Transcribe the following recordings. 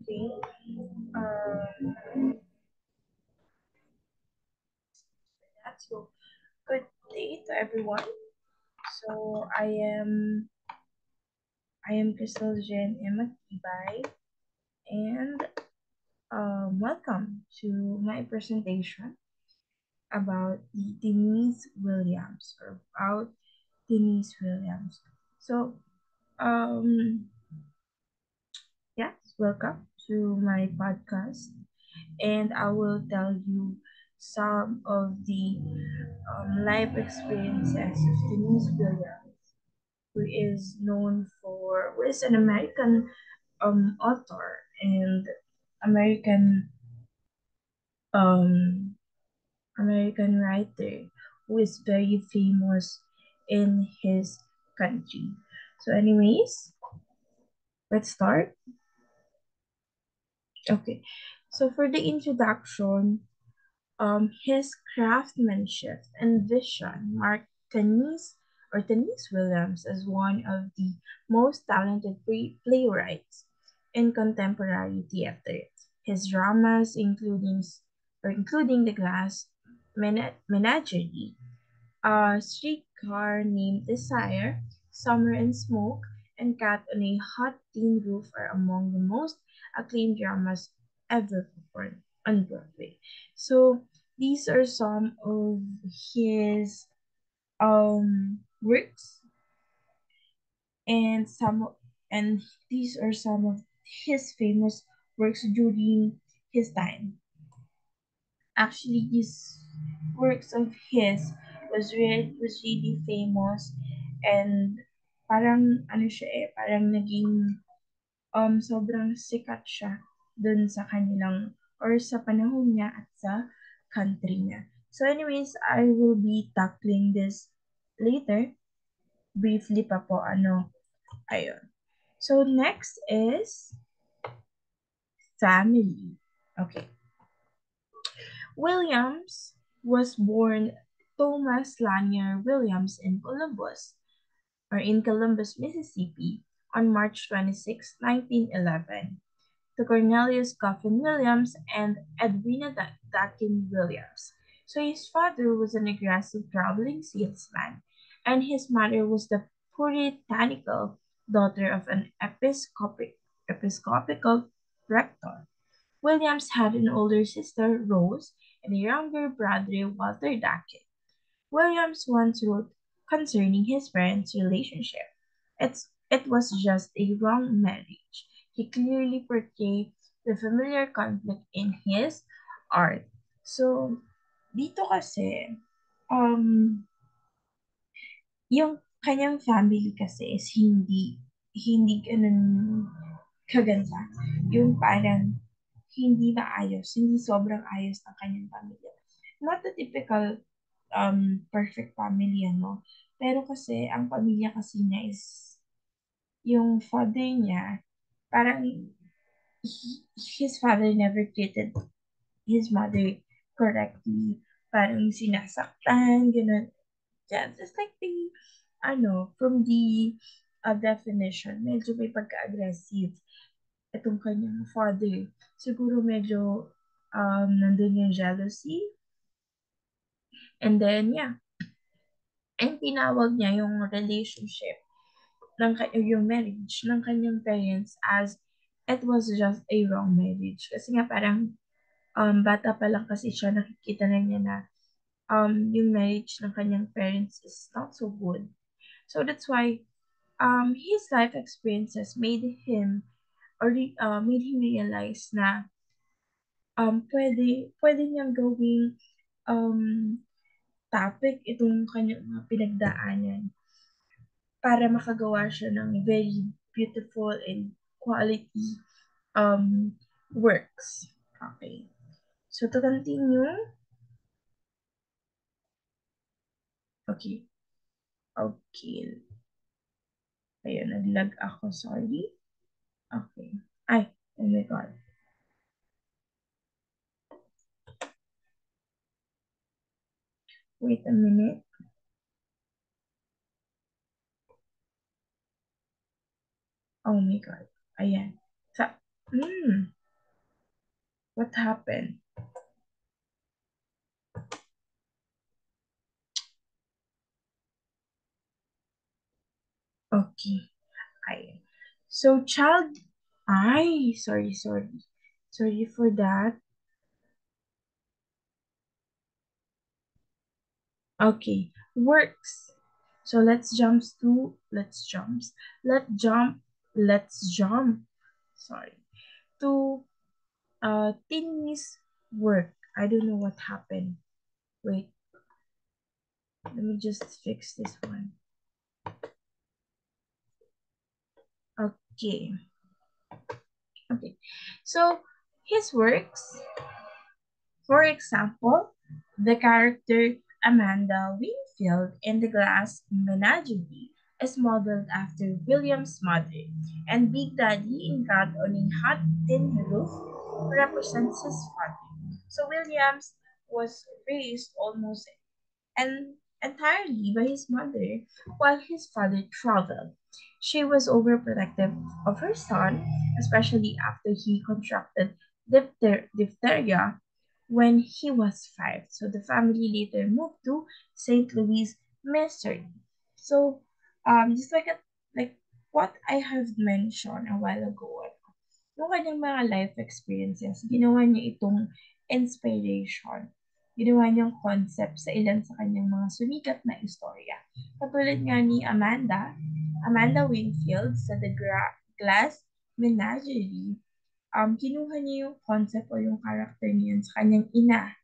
Okay. That's so good day to everyone. So I am Crystal Jen Emma Tibay, and welcome to my presentation about the Denise Williams, or about Denise Williams. So um yes, welcome to my podcast, and I will tell you some of the life experiences of Denise Williams, who is an American author and American um American writer who is very famous in his country. So anyways, let's start. Okay. So for the introduction, his craftsmanship and vision marked Denise Williams as one of the most talented playwrights in contemporary theater. His dramas, including The Glass Menagerie, Streetcar Named Desire, Summer and Smoke, and Cat on a Hot Tin Roof are among the most acclaimed dramas ever performed on Broadway. So these are some of his works, and these are some of his famous works during his time. Actually, these works of his was really famous, and parang ano siya parang naging sobrang sikat siya dun sa kanilang or sa panahon niya at sa country niya. So anyways, I will be tackling this later. Briefly pa po, ayun. So next is family. Okay. Williams was born Thomas Lanier Williams in Columbus, Mississippi on March 26, 1911, to Cornelius Coffin Williams and Edwina Dakin Williams. So his father was an aggressive traveling salesman, and his mother was the puritanical daughter of an episcopal rector. Williams had an older sister, Rose, and a younger brother, Walter Dakin. Williams once wrote concerning his parents' relationship. It was just a wrong marriage. He clearly portrayed the familiar conflict in his art. So, dito kasi, um, yung kanyang family kasi is hindi ganun kaganda. Yung parang hindi maayos, hindi sobrang ayos ng kanyang pamilya. Not the typical perfect family, ano. Pero kasi, ang pamilya kasi niya is, yung father niya, parang his father never treated his mother correctly. Parang sinasaktan, gano'n. Yeah, just like from the definition, medyo may pagka-aggressive itong kanyang father. Siguro medyo nandun yung jealousy. And then, yeah. And tinawag niya yung relationship yung marriage ng kanyang parents as it was just a wrong marriage. Kasi nga parang bata pa lang kasi siya, nakikita na niya na yung marriage ng kanyang parents is not so good. So that's why his life experiences made him realize na pwede niyang gawing um, topic itong kanyang mga pinagdaanan para makagawa siya ng very beautiful and quality works. Okay. So to continue, okay. Okay. Ayun, nag-lag ako, sorry. Okay. Ay, oh my God. Wait a minute. Oh my God. Ayan. Sa, hmm. What happened? Okay. I. So child. I. Sorry, sorry. Sorry for that. Okay. Works. So Let's jump. Let's jump. Sorry. To Timmy's work. I don't know what happened. Wait, let me just fix this one. Okay. Okay. So his works, for example, the character Amanda Wingfield in The Glass Menagerie is modeled after William's mother, and Big Daddy in God on a Hot Tin Roof represents his father. So Williams was raised almost and entirely by his mother while his father traveled. She was overprotective of her son, especially after he contracted diphtheria when he was 5. So the family later moved to St. Louis, Missouri. So just like what I have mentioned a while ago, yung kanyang mga life experiences, ginawa niya itong inspiration. Ginawa niyang concept sa ilan sa kanyang mga sumikat na istorya. Katulad nga ni Amanda Winfield sa Glass Menagerie, kinuha niya yung concept o yung character niya sa kanyang ina.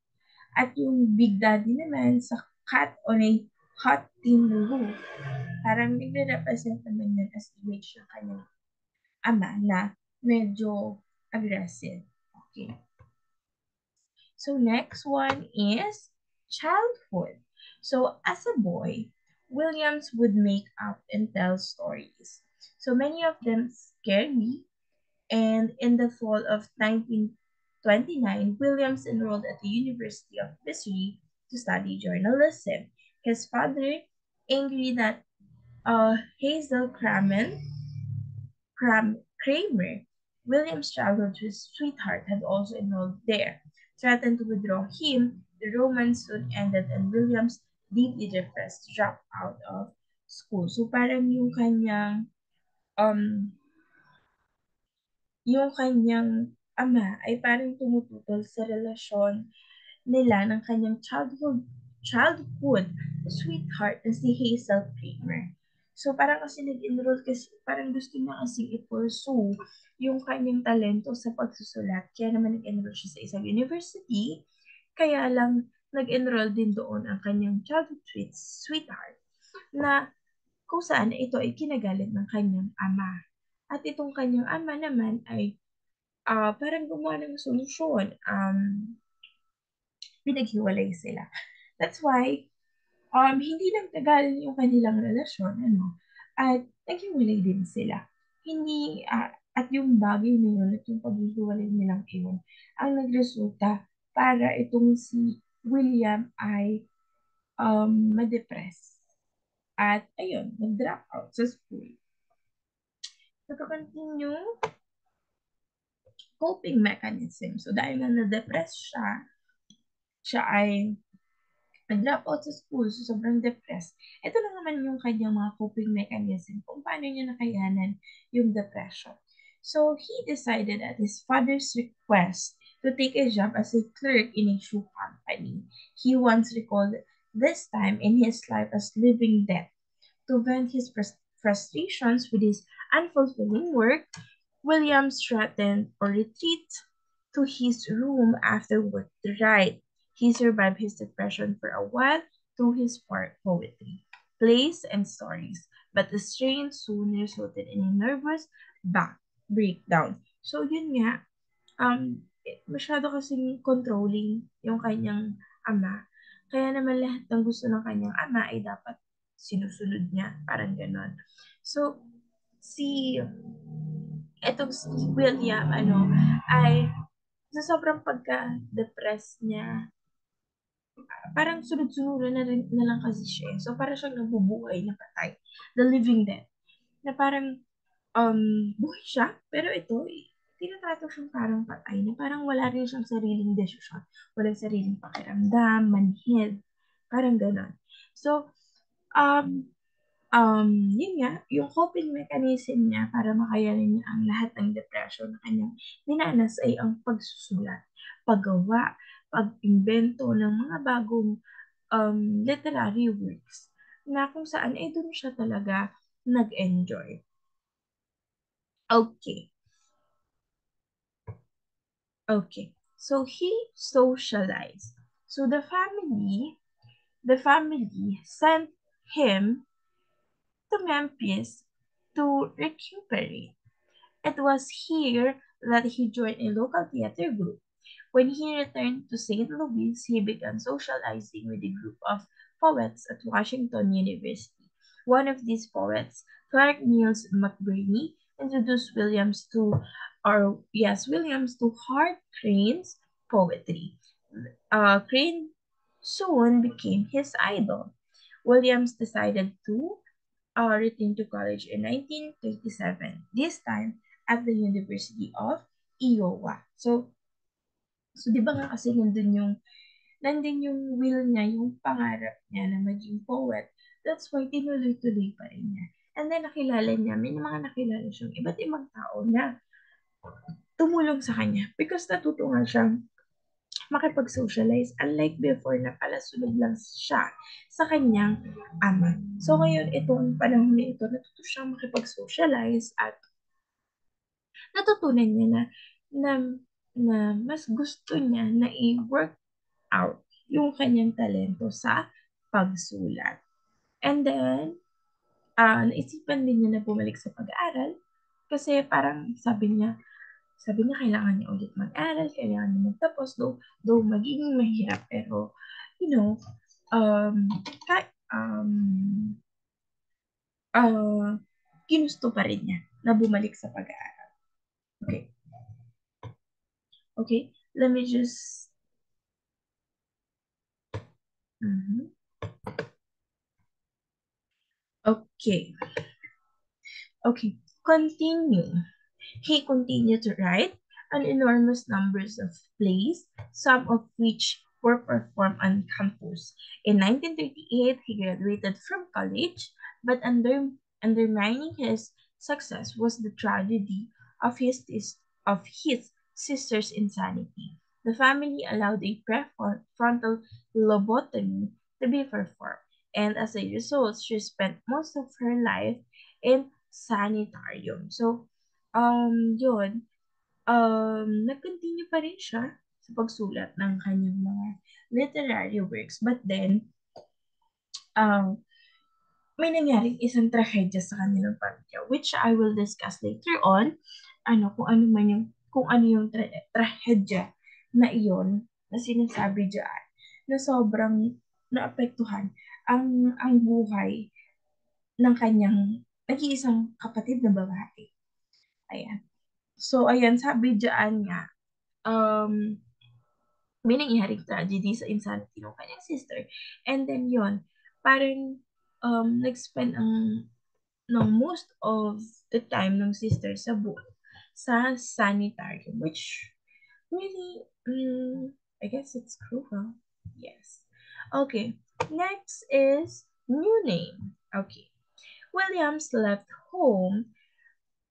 At yung Big Daddy naman sa Cat on a Hot Tin Roof, parang nagre-represent naman yun as image ng kanyang ama na medyo aggressive. Okay. So next one is childhood. So as a boy, Williams would make up and tell stories. So many of them scary. And in the fall of 1929, Williams enrolled at the University of Missouri to study journalism. His father, angry that Hazel Kramer, William's childhood sweetheart, had also enrolled there. Threatened to withdraw him, the romance soon ended and Williams, deeply depressed, dropped out of school. So parang um yung kanyang ama ay parang tumututol sa relasyon nila ng kanyang childhood sweetheart na si Hazel Kramer. So parang kasi nag-enroll kasi parang gusto niya kasi i-pursue yung kanyang talento sa pagsusulat. Kaya naman nag-enroll siya sa isang university. Kaya lang nag-enroll din doon ang kanyang sweetheart na kung saan ito ay kinagalit ng kanyang ama. At itong kanyang ama naman ay parang gumawa ng solusyon. Pinaghiwalay sila. That's why, hindi lang tagal yung kanilang relasyon, ano, at naghiwalay din sila. Hindi, at yung bagay na yun, at yung paghihiwalay nilang iyon, ang nagresulta para itong si William ay ma-depress. At ayun, nag-drop out sa school. So, to continue, coping mechanism. So, dahil na na-depress siya ay nag-drop out sa school, so sobrang depressed. Ito lang naman yung kanyang mga coping mechanism kung paano niya nakayanan yung depression. So, he decided at his father's request to take a job as a clerk in a shoe company. He once recalled this time in his life as living death. To vent his frustrations with his unfulfilling work, Williams threatened or retreat to his room after work to write. He survived his depression for a while through his poetry, plays, and stories, but the strain soon resulted in a nervous back breakdown. So yun nga, masyado kasing controlling yung kanyang ama. Kaya naman lahat ng gusto ng kanyang ama ay dapat sinusunod niya, parang ganon. So, si etong si William, ay sa sobrang pagka-depressed niya, parang sunod-sunod na lang kasi siya. So, parang siyang nabubuhay na patay. The Living Dead. Na parang, buhay siya, pero ito tinatrato siyang parang patay na parang wala rin siyang sariling desisyon, walang sariling pakiramdam, manhid, parang gano'n. So, um, yun nga, yung coping mechanism niya para makayanin niya ang lahat ng depression na kanyang dinanas ay ang pagsusulat, paggawa, pag-imbento ng mga bagong literary works na kung saan ay dun siya talaga nag-enjoy. Okay, okay. So he socialized. So the family sent him to Memphis to recuperate. It was here that he joined a local theater group. When he returned to St. Louis, he began socializing with a group of poets at Washington University. One of these poets, Clark Niels McBurney, introduced Williams to Hart Crane's poetry. Crane soon became his idol. Williams decided to return to college in 1937, this time at the University of Iowa. So, di ba nga kasi nandun yung will niya, yung pangarap niya na maging poet. That's why tinuloy-tuloy pa rin niya. And then nakilala niya, may mga nakilala siyang iba't ibang tao na tumulong sa kanya because natuto nga siyang makipag-socialize unlike before na palasunod lang siya sa kanyang ama. So ngayon, itong panahon na ito, natuto siyang makipag-socialize at natutunan niya na, na mas gusto niya na i-work out yung kanyang talento sa pagsulat. And then, naisipan din niya na bumalik sa pag-aaral kasi parang sabi niya kailangan niya ulit mag-aral, kailangan niya magtapos, though magiging mahirap, pero, you know, um, ka, um, uh, ginusto pa rin niya na bumalik sa pag-aaral. Okay. Okay, let me just, mhm. Okay, okay, continue. He continued to write an enormous numbers of plays, some of which were performed on campus. In 1938, he graduated from college, but undermining his success was the tragedy of his sister's insanity. The family allowed a prefrontal lobotomy to be performed, and as a result, she spent most of her life in sanitarium. So, yun, nag-continue pa rin siya sa pagsulat ng kanyang mga literary works. But then, um, may nangyaring isang trahedya sa kanilang pamilya, which I will discuss later on. Kung ano yung trahedya na iyon na sinasabi diyan na sobrang naapektuhan ang buhay ng kanyang nag-iisang kapatid na babae. Ayan. So, ayan, sabi diyan nga, um, may nangyaring tragedy sa insanity ng kanyang sister. And then yon parang nag-spend ng most of the time ng sister sa sanitarium, which really, I guess it's cruel. Yes. Okay. Next is new name. Okay. Williams left home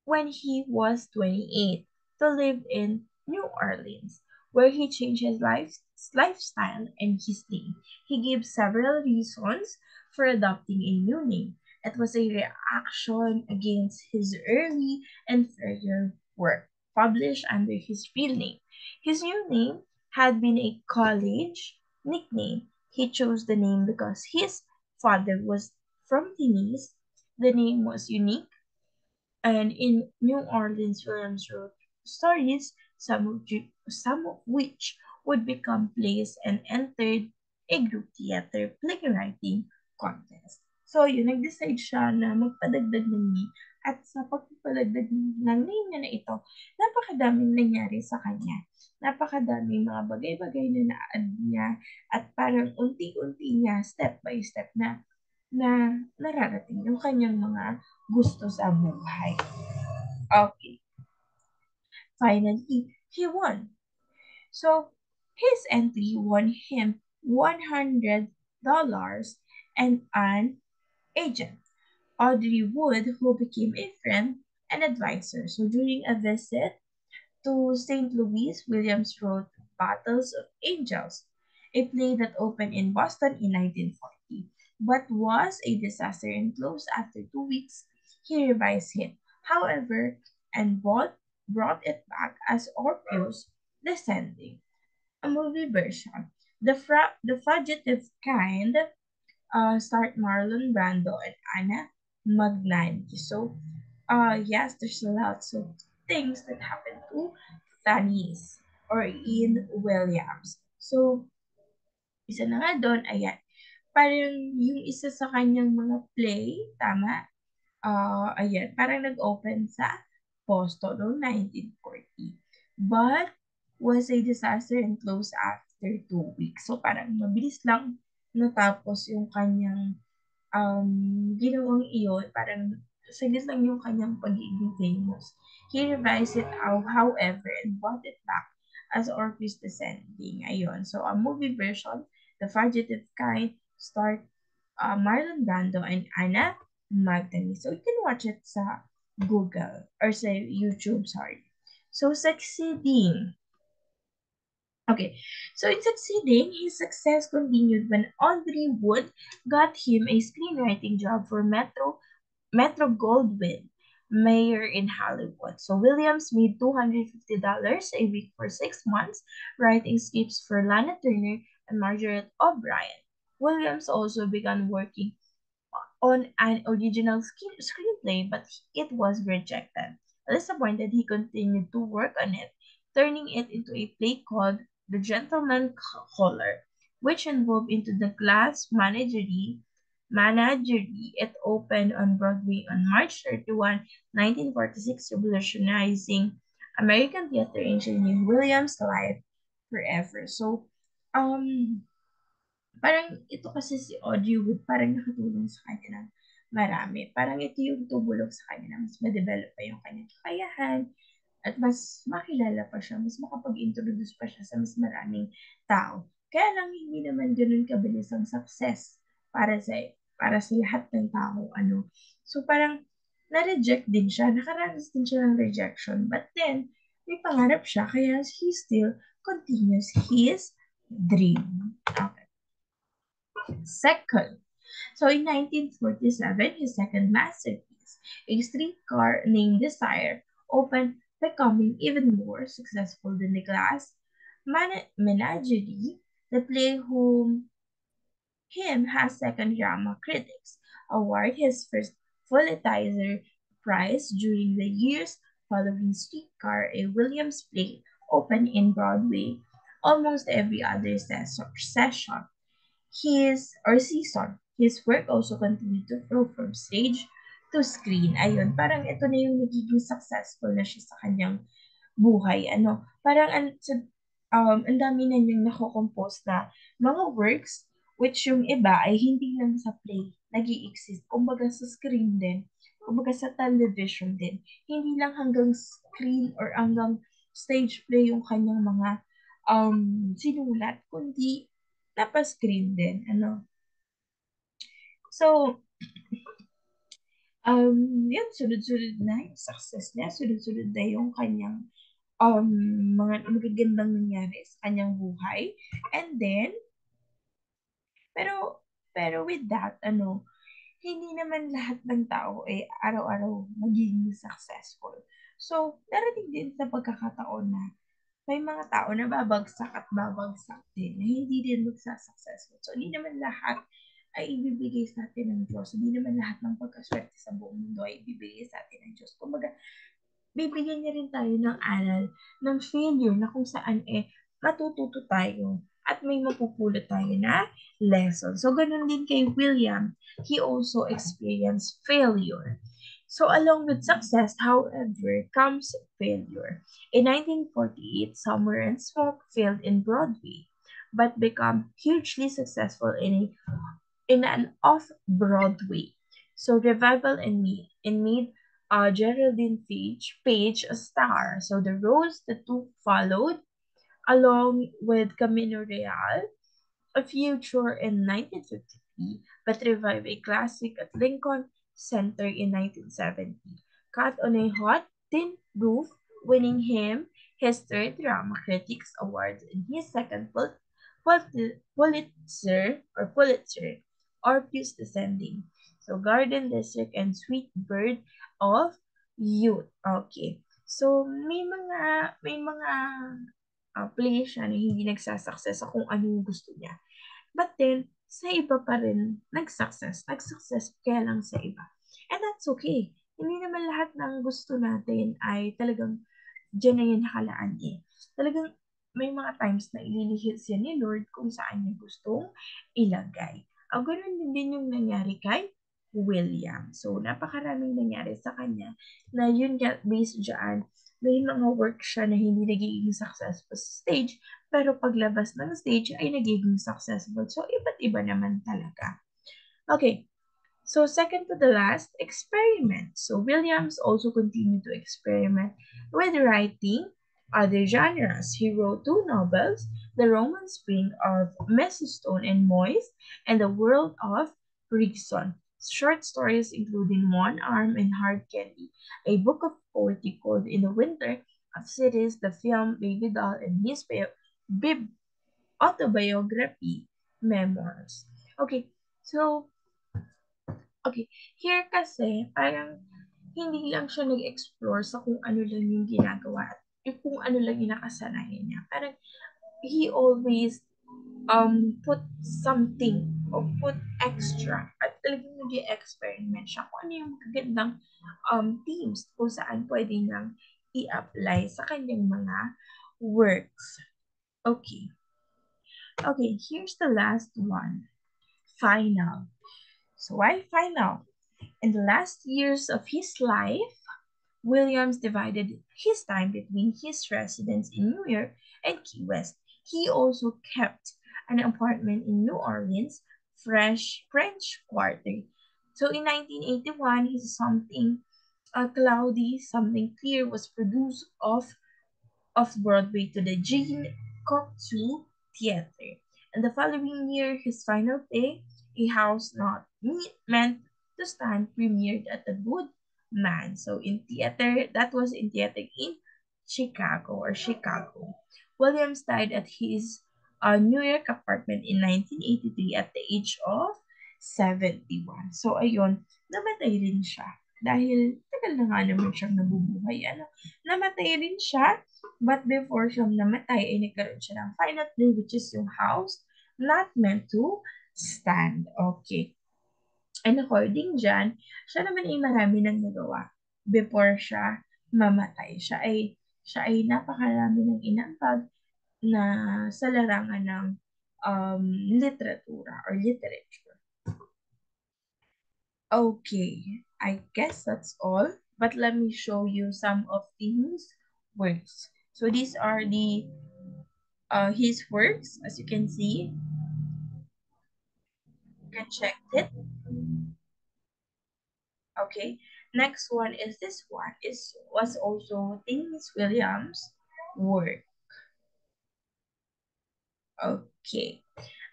when he was 28 to live in New Orleans, where he changed his lifestyle and his name. He gave several reasons for adopting a new name. It was a reaction against his early inferior work, published under his real name. His new name had been a college nickname. He chose the name because his father was from Tunis. The name was unique, and in New Orleans, Williams wrote stories, some of which would become plays and entered a group theater playwriting contest. So, yun, nag-decide siya na magpadagdag ng name. At sa pagpapadagdag ng name niya na ito, napakadaming nangyari sa kanya. Napakadaming mga bagay-bagay na na-add niya at parang unti-unti niya, step by step na nararating yung kanyang mga gusto sa buhay. Okay. finally, he won. So his entry won him $100 and an agent, Audrey Wood, who became a friend and advisor. So during a visit to St. Louis, Williams wrote Battles of Angels, a play that opened in Boston in 1940, but was a disaster and closed after 2 weeks. He revised it, however, and brought it back as Orpheus Descending, a movie version. The Fugitive Kind start Marlon Brando and Anna Magnani. So, yes, there's lots of things that happen to Tanis or Ian Williams. So, isa na nga doon, ayan, parang yung isa sa kanyang mga play, tama? Ayan, parang nag-open sa Boston noong 1940. But was a disaster and closed after 2 weeks. So parang mabilis lang natapos yung kanyang ginawang iyon, parang saglit lang yung kanyang pagiging famous. He revised it out, however, and brought it back as Orpheus Descending. Ayun. So, a movie version, The Fugitive Kind, starred Marlon Brando and Anna Magdalene. So, you can watch it sa Google or sa YouTube, sorry. So, succeeding. Okay, so in succeeding, his success continued when Audrey Wood got him a screenwriting job for Metro Goldwyn Mayer in Hollywood. So Williams made $250 a week for 6 months, writing scripts for Lana Turner and Margaret O'Brien. Williams also began working on an original screenplay, but it was rejected. Disappointed, he continued to work on it, turning it into a play called The Gentleman Caller, which evolved into the Glass Menagerie. It opened on Broadway on March 31, 1946, revolutionizing American theater and changing Williams' life forever. So, um, parang ito kasi si Audrey Wood, parang nakatulong sa kanya ng marami. Parang ito yung tumulong sa kanya na mas ma-develop pa yung kanyang kakayahan at mas makilala pa siya, mas makapag-introduce pa siya sa mas maraming tao. Kaya lang hindi naman ganun kabilis ang success para sa para sa lahat ng tao. So parang na-reject din siya, nakaranas din siya ng rejection. But then, may pangarap siya, kaya he still continues his dream. Okay. Second, so in 1947, his second masterpiece, A Streetcar Named Desire, opened, becoming even more successful than The Glass Menagerie. The play whom him has second drama critics award his first Pulitzer Prize during the years following Streetcar, a Williams play opened in Broadway almost every other session. His work also continued to flow from stage to screen. Ayun, parang ito na yung nagiging successful na siya sa kanyang buhay. Parang ang dami na niyang nako-compose na mga works which yung iba ay hindi lang sa play nag exist kumbaga sa screen din, kumbaga sa television din. Hindi lang hanggang screen or hanggang stage play yung kanyang mga sinulat, kundi napa-screen din, So, yun, sunod-sunod na yung success niya, sunod-sunod na yung kanyang um, mga magagandang nangyari sa kanyang buhay. And then, pero, pero with that, hindi naman lahat ng tao ay araw-araw magiging successful. So, darating din sa pagkakataon na may mga tao na babagsak at babagsak din na hindi din magsa-successful. So, hindi naman lahat ay ibibigay sa atin ng Diyos. Hindi naman lahat ng pagkaswerte sa buong mundo ay ibibigay sa atin ng Diyos. Kumbaga, bibigyan niya rin tayo ng aral ng failure na kung saan matututo tayo at may mapupulot tayo na lesson. So, ganun din kay William. He also experienced failure. So, along with success, however, comes failure. In 1948, Summer and Smoke failed in Broadway, but became hugely successful in an off-Broadway. So, revival and made Geraldine Page a star. So the roles the two followed, along with Camino Real, a future in 1953, but revived a classic at Lincoln Center in 1970. Cut on a hot tin roof, winning him his third Drama Critics Award and his second Pulitzer or Peace Descending. So Garden District and Sweet Bird of Youth. Okay. So may mga play siya na hindi nagsasucess sa kung ano yung gusto niya. But then, sa iba pa rin, nag-success. Nag-success kaya lang sa iba. And that's okay. Hindi naman lahat ng gusto natin ay talagang diyan na yun nakalaan eh. Talagang may mga times na ililihis yan ni Lord kung saan niya gustong ilagay. Ang ganun din yung nangyari kay William. So, napakaraming nangyari sa kanya na yun nga, based dyan, may mga work siya na hindi nagiging successful sa stage, pero paglabas ng stage ay nagiging successful. So, iba't iba naman talaga. Okay, so second to the last, experiment. So Williams also continued to experiment with writing other genres. He wrote two novels, The Roman Spring of Mrs. Stone and Moist, and The World of Rigson. Short stories including One Arm and Hard Candy, a book of poetry called In the Winter of Cities, the film Baby Doll, and his autobiography, Memoirs. Okay, so Okay, here kasi parang hindi lang siya nag-explore sa kung ano lang yung ginagawa at yung kung ano lang yung nakasanayan niya. Parang he always put something or put extra at talagang nag-experiment siya kung ano yung magagandang themes kung saan pwede nang i-apply sa kanyang mga works. Okay. Okay, here's the last one. Final. So why final? In the last years of his life, Williams divided his time between his residence in New York and Key West. He also kept an apartment in New Orleans, French Quarter. So in 1981, his Something Cloudy, Something Clear was produced off Broadway to the Jean Cocteau Theater. And the following year, his final play, A House Not Meant to Stand, premiered at the Good Man. So in theater, that was in theater in Chicago. Williams died at his New York apartment in 1983 at the age of 71. So ayun, namatay rin siya. Dahil tagal na nga naman siyang nabubuhay. Namatay rin siya. But before siya namatay, ay nagkaroon siya ng final play which is yung house not meant to stand. Okay. And according dyan, siya naman ay marami nang nagawa before siya mamatay. Siya ay napakarami ng inambag na sa larangan ng literatura or literature. Okay, I guess that's all. But let me show you some of these works. So these are the his works, as you can see. You can check it. Okay. Next one is this one. Was also Thames Williams' work. Okay.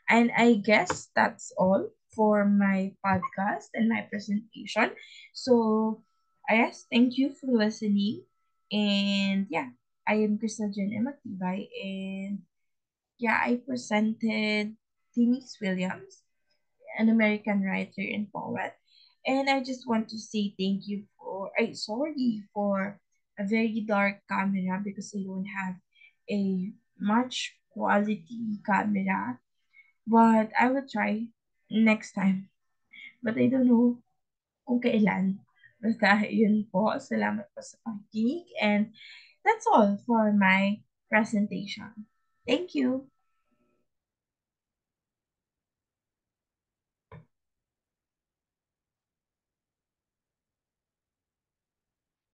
And I guess that's all for my podcast and my presentation. So, I guess thank you for listening. And yeah, I am Crystal Jen Matibay. And yeah, I presented Thames Williams, an American writer and poet. And I just want to say thank you sorry for a very dark camera because I don't have a much quality camera. But I will try next time. But I don't know kung kailan. Basta yun po. Salamat po sa pakikinig. And that's all for my presentation. Thank you.